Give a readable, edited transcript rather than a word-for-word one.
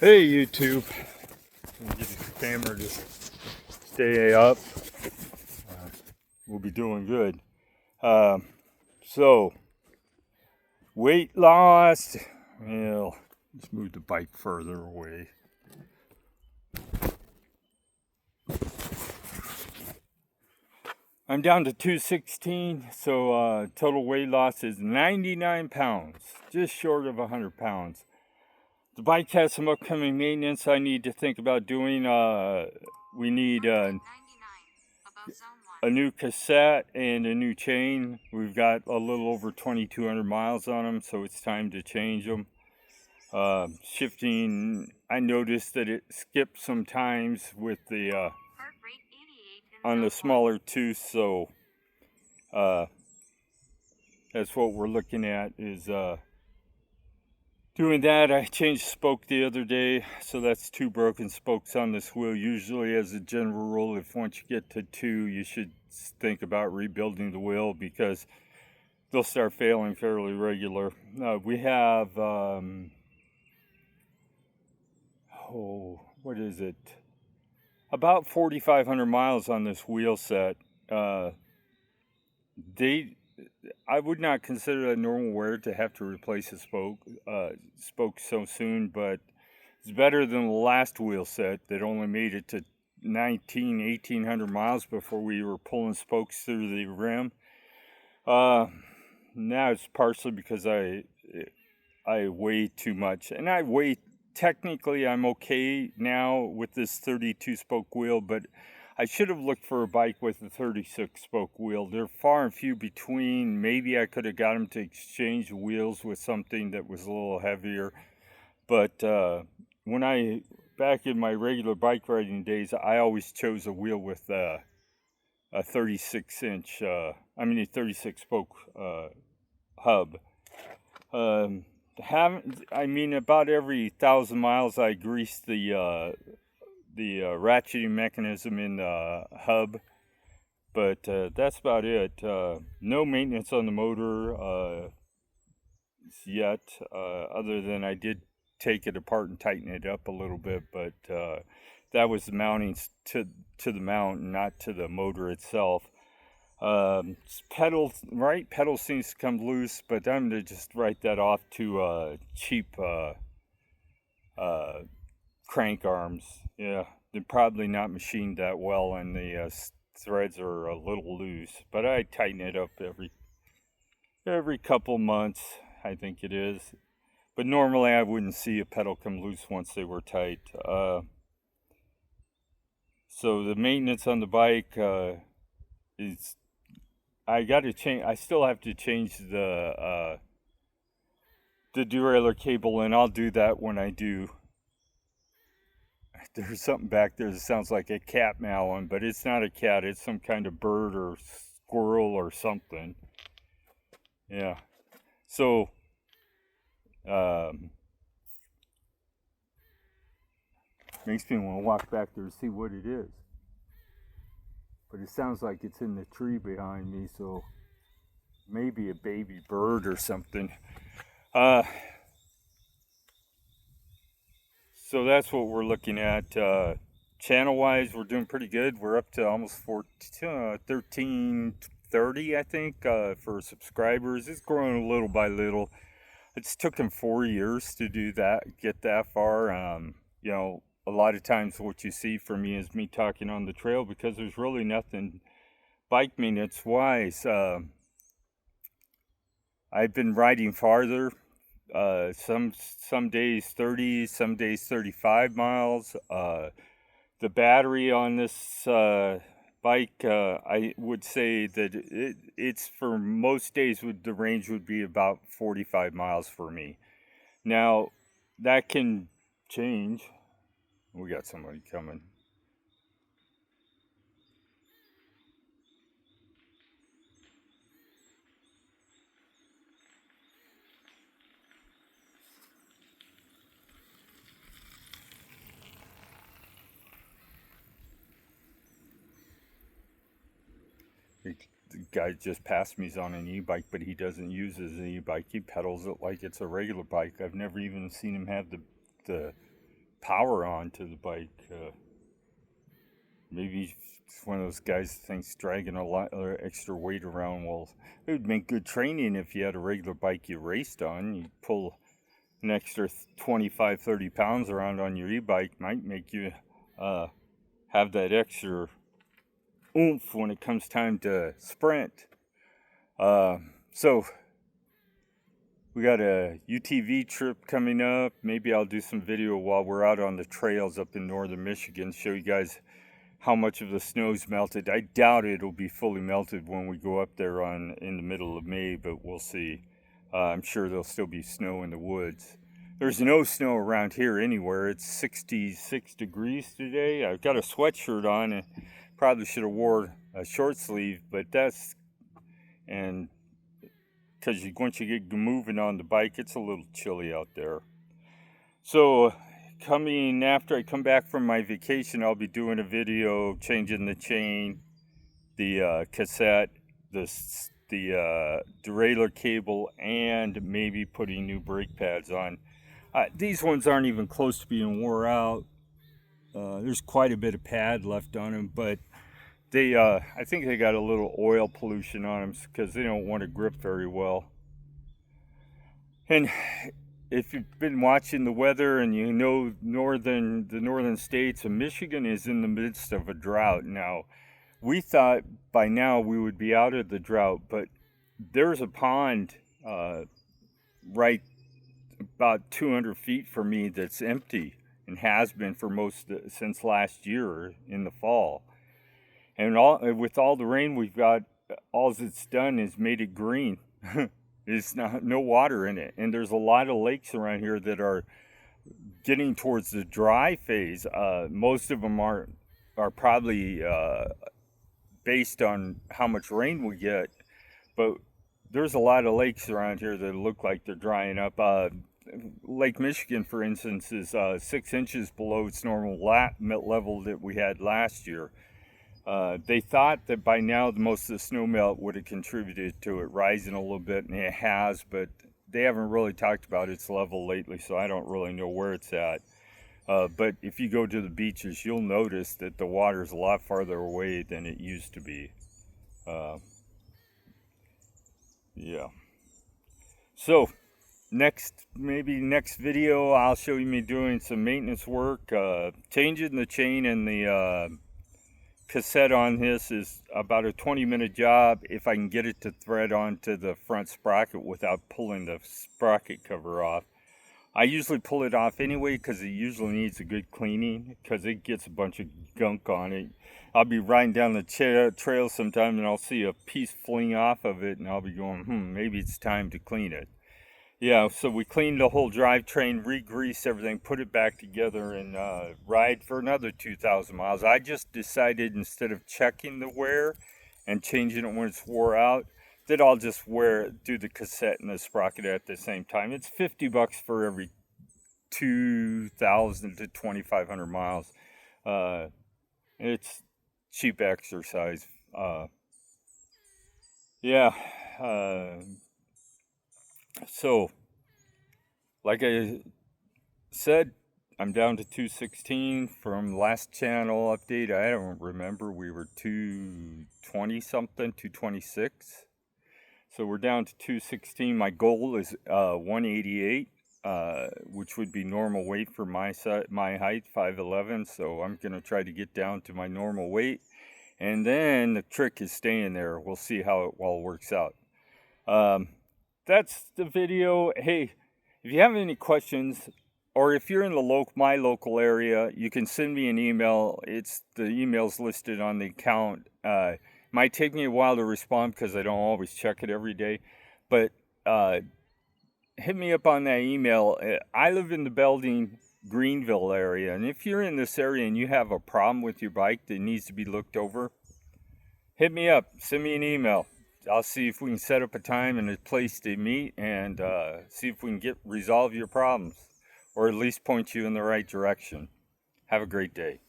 Hey YouTube, get this camera to stay up. We'll be doing good. So, weight loss. Well, let's move the bike further away. I'm down to 216, so total weight loss is 99 pounds, just short of 100 pounds. The bike has some upcoming maintenance I need to think about doing. We need a new cassette and a new chain. We've got a little over 2,200 miles on them, so it's time to change them. Shifting, I noticed that it skipped sometimes with the on the smaller tooth, so that's what we're looking at is doing that. I changed spoke the other day, so that's 2 broken spokes on this wheel. Usually, as a general rule, if once you get to 2, you should think about rebuilding the wheel because they'll start failing fairly regular. We have, what is it? About 4,500 miles on this wheel set. I would not consider it normal wear to have to replace a spoke so soon, but it's better than the last wheel set that only made it to 1,800 miles before we were pulling spokes through the rim. Now it's partially because I weigh too much, and technically I'm okay now with this 32 spoke wheel, but I should have looked for a bike with a 36 spoke wheel. They're far and few between. Maybe I could have got them to exchange wheels with something that was a little heavier. But back in my regular bike riding days, I always chose a wheel with a 36 spoke hub. About every 1,000 miles I grease the ratcheting mechanism in the hub, but that's about it. No maintenance on the motor yet, other than I did take it apart and tighten it up a little bit, but that was the mounting to the mount, not to the motor itself. Pedal seems to come loose, but I'm going to just write that off to cheap crank arms. Yeah, they're probably not machined that well, and the threads are a little loose, but I tighten it up every couple months, I think it is. But normally I wouldn't see a pedal come loose once they were tight. So the maintenance on the bike is, I still have to change the derailleur cable, and I'll do that when I do. There's something back there that sounds like a cat meowing, but it's not a cat. It's some kind of bird or squirrel or something. Yeah. So, makes me want to walk back there to see what it is. But it sounds like it's in the tree behind me, so maybe a baby bird or something. So that's what we're looking at. Channel-wise, we're doing pretty good. We're up to almost 1,330, I think, for subscribers. It's growing little by little. It's taken 4 years to do that, get that far. A lot of times what you see from me is me talking on the trail because there's really nothing bike maintenance-wise. I've been riding farther. Some days 30, some days 35 miles. The battery on this bike, I would say that it's for most days the range would be about 45 miles for me. Now that can change. We got somebody coming. The guy just passed me. He's on an e-bike, but he doesn't use his e-bike. He pedals it like it's a regular bike. I've never even seen him have the power on to the bike. Maybe it's one of those guys that thinks dragging a lot of extra weight around, well, it would make good training if you had a regular bike you raced on. You pull an extra 25, 30 pounds around on your e-bike, might make you have that extra oomph when it comes time to sprint. So we got a UTV trip coming up. Maybe I'll do some video while we're out on the trails up in northern Michigan, show you guys how much of the snow's melted. I doubt it'll be fully melted when we go up there in the middle of May, but we'll see. I'm sure there'll still be snow in the woods. There's no snow around here anywhere. It's 66 degrees today. I've got a sweatshirt on and probably should have wore a short sleeve, but that's, and because once you get moving on the bike, it's a little chilly out there. So coming after I come back from my vacation, I'll be doing a video changing the chain, the cassette, the derailleur cable, and maybe putting new brake pads on. These ones aren't even close to being wore out. There's quite a bit of pad left on them, but they, I think they got a little oil pollution on them because they don't want to grip very well. And if you've been watching the weather and you know the northern states, and Michigan is in the midst of a drought now. We thought by now we would be out of the drought, but there's a pond right about 200 feet from me that's empty and has been for since last year in the fall. And with all the rain we've got, all it's done is made it green. There's no water in it. And there's a lot of lakes around here that are getting towards the dry phase. Most of them are probably based on how much rain we get. But there's a lot of lakes around here that look like they're drying up. Lake Michigan, for instance, is 6 inches below its normal level that we had last year. They thought that by now most of the snow melt would have contributed to it rising a little bit, and it has, but they haven't really talked about its level lately, so I don't really know where it's at. But if you go to the beaches, you'll notice that the water's a lot farther away than it used to be. Yeah. So maybe next video, I'll show you me doing some maintenance work. Changing the chain and the cassette on this is about a 20-minute job if I can get it to thread onto the front sprocket without pulling the sprocket cover off. I usually pull it off anyway because it usually needs a good cleaning because it gets a bunch of gunk on it. I'll be riding down the trail sometime and I'll see a piece fling off of it and I'll be going, maybe it's time to clean it. Yeah, so we cleaned the whole drivetrain, re-greased everything, put it back together, and ride for another 2,000 miles. I just decided instead of checking the wear and changing it when it's wore out, that I'll just do the cassette and the sprocket at the same time. It's $50 for every 2,000 to 2,500 miles. It's cheap exercise. So, like I said, I'm down to 216 from last channel update. I don't remember. We were 220 something, 226. So we're down to 216. My goal is 188, which would be normal weight for my height, 5'11". So I'm going to try to get down to my normal weight. And then the trick is staying there. We'll see how it all works out. That's the video. Hey, if you have any questions, or if you're in my local area, you can send me an email. The email's listed on the account. Might take me a while to respond because I don't always check it every day. But hit me up on that email. I live in the Belding, Greenville area. And if you're in this area and you have a problem with your bike that needs to be looked over, hit me up. Send me an email. I'll see if we can set up a time and a place to meet and see if we can resolve your problems or at least point you in the right direction. Have a great day.